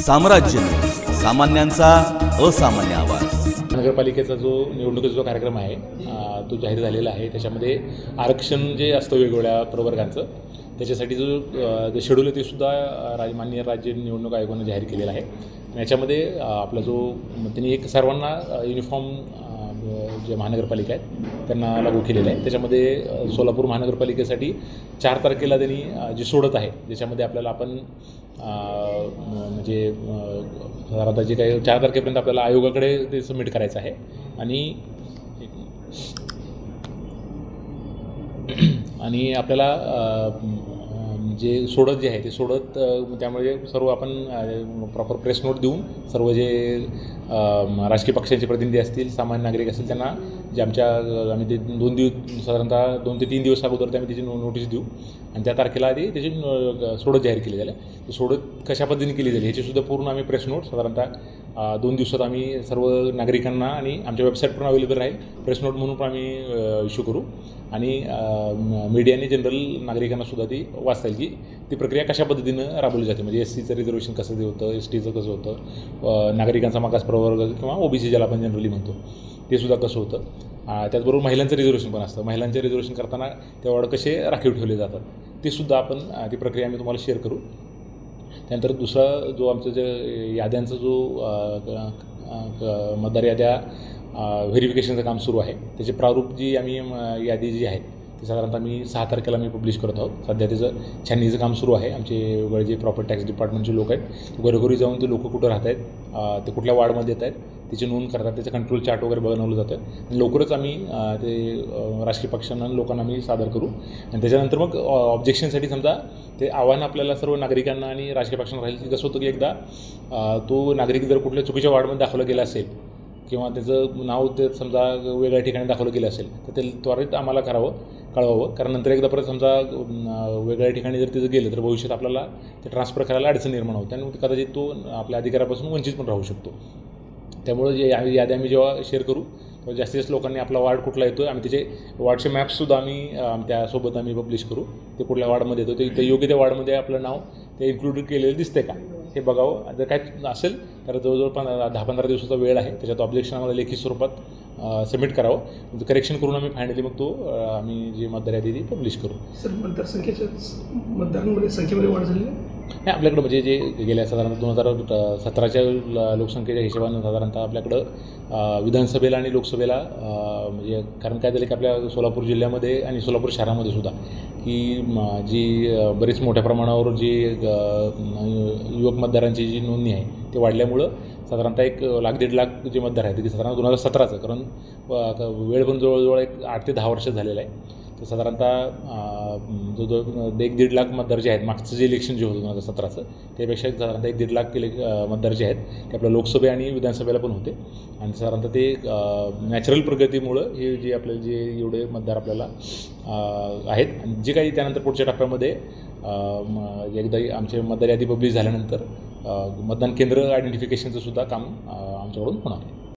साम्राज्य सामान्यांचा असामान्य आवाज। नगरपालिकेचा जो निवडणुकीचा जो कार्यक्रम आहे तो जाहीर झालेला आहे। त्याच्यामध्ये आरक्षण जे असतं वेगवेगळ्या प्रवर्गांचं त्याच्यासाठी जो शेड्यूल आहे ते सुद्धा माननीय राज्य निवडणूक आयोगाने जाहीर केलेला आहे। याच्यामध्ये आपला जो त्यांनी एक सर्वांना युनिफॉर्म जे महानगरपालिका आहेत त्यांना लागू केलेलं आहे। त्याच्यामध्ये सोलापूर महानगरपालिकेसाठी 4 तारखेला त्यांनी जी सोडत आहे ज्याच्यामध्ये आपल्याला आपण म्हणजे आता जे काही 4 तारखेपर्यंत आपल्याला आयोगाकडे ते सबमिट करायचं आहे आणि आपल्याला जे सोडत जे आहे ते सोडत त्यामुळे सर्व आपण प्रॉपर प्रेस नोट देऊन सर्व जे राजकीय पक्षांचे प्रतिनिधी असतील सामान्य नागरिक असतील त्यांना जे आम्ही ते 2 दिवस साधारणतः 2 ते 3 दिवस अगोदर त्याची नोटीस देऊ आणि त्या तारखेला आधी त्याची सोडत जाहीर केली जाईल। सोडत कशा पद्धतीने केली जाईल याची सुद्धा पूर्ण आम्ही प्रेस नोट साधारणतः 2 दिवसात आम्ही सर्व नागरिकांना आणि आमच्या वेबसाईट पण अवेलेबल राहील प्रेस नोट म्हणून पण आम्ही इश्यू करू आणि मीडियाने जनरल नागरिकांना सुद्धा ती वाचता येईल की ती प्रक्रिया कशा पद्धतीनं राबवली जाते। म्हणजे SCचं रिझर्वेशन कसं ते होतं, STचं कसं होतं, नागरिकांचा मागास प्रवर्ग किंवा OBC ज्याला आपण जनरली म्हणतो ते सुद्धा कसं होतं। त्याचबरोबर महिलांचं रिझर्वेशन पण असतं, महिलांचे रिझर्वेशन करताना ते वॉर्ड कसे राखीव ठेवले जातात ते सुद्धा आपण ती प्रक्रिया आम्ही तुम्हाला शेअर करू। त्यानंतर दुसरा जो आमचं जे याद्यांचा जो मतदार याद्या व्हेरिफिकेशनचं काम सुरू आहे त्याचे प्रारूप जी आम्ही यादी जी आहे ती साधारणतः आम्ही 6 तारखेला आम्ही पब्लिश करत आहोत। सध्या त्याचं छाननीचं काम सुरू आहे। आमचे वेगळे जे प्रॉपर्टी टॅक्स डिपार्टमेंटचे लोक आहेत घरोघरी जाऊन ते लोक कुठं राहत आहेत ते कुठल्या वार्डमध्ये येत आहेत त्याची नोंद करतात, त्याचं कंट्रोल चार्ट वगैरे बनवलं जातं आणि लवकरच आम्ही ते राजकीय पक्षांना लोकांना आम्ही सादर करू आणि त्याच्यानंतर मग ऑब्जेक्शनसाठी समजा ते आव्हान आपल्याला सर्व नागरिकांना आणि राजकीय पक्षांना राहील की कसं होतं की एकदा तो नागरिक जर कुठल्या चुकीच्या वार्डमध्ये दाखवला गेला असेल किंवा त्याचं नाव ते समजा वेगळ्या ठिकाणी दाखवलं गेलं असेल तर ते त्वरित आम्हाला कळवावं कारण नंतर एकदा परत समजा वेगळ्या ठिकाणी जर तिथं गेलं तर भविष्यात आपल्याला ते ट्रान्सफर करायला अडचण निर्माण होते आणि कदाचित तो आपल्या अधिकारापासून वंचित पण राहू शकतो। त्यामुळे जे यादी आम्ही जेव्हा शेअर करू तेव्हा जास्तीत जास्त लोकांनी आपला वार्ड कुठला येतो आम्ही त्याचे वार्डचे मॅप्ससुद्धा आम्ही त्यासोबत आम्ही पब्लिश करू। ते कुठल्या वार्डमध्ये येतो ते योग्य त्या वार्डमध्ये आपलं नाव ते इन्क्लूड केलेलं दिसते का हे बघावं। जर काय असेल तर जवळजवळ 10-15 दिवसाचा वेळ आहे त्याच्यात ऑब्जेक्शन आम्हाला लेखी स्वरूपात सबमिट करावं करेक्शन करून आम्ही फायनली मग तो आम्ही जी मतदार यादी ती पब्लिश करू। सर मतदारसंख्येच्या मतदारांमध्ये संख्येमध्ये वाढ झाली नाही आपल्याकडं म्हणजे जे गेल्या साधारणतः 2017च्या लोकसंख्येच्या हिशोबानं साधारणतः आपल्याकडं विधानसभेला आणि लोकसभेला म्हणजे कारण काय झालं की आपल्या सोलापूर जिल्ह्यामध्ये आणि सोलापूर शहरामध्ये सुद्धा की जी बरीच मोठ्या प्रमाणावर जी युवक मतदारांची जी नोंदणी आहे ते वाढल्यामुळं साधारणतः 1-1.5 लाख जे मतदार आहेत ते साधारण 2017चं कारण वेळ पण जवळजवळ 8 ते 10 वर्ष झालेलं आहे तर साधारणतः जो 1-1.5 लाख मतदार जे आहेत मागचं जे इलेक्शन जे होतं 2017चं त्यापेक्षा साधारणतः 1-1.5 लाख मतदार जे आहेत ते आपल्या लोकसभे आणि विधानसभेला पण होते आणि साधारणतः ते नॅचरल प्रगतीमुळं हे जे आपल्याला जे एवढे मतदार आपल्याला आहेत आणि जे काही त्यानंतर पुढच्या टप्प्यामध्ये एकदा आमचे मतदार यादी पब्लिश झाल्यानंतर मतदान केंद्र आयडेंटिफिकेशनचं सुद्धा काम आमच्याकडून होणार आहे।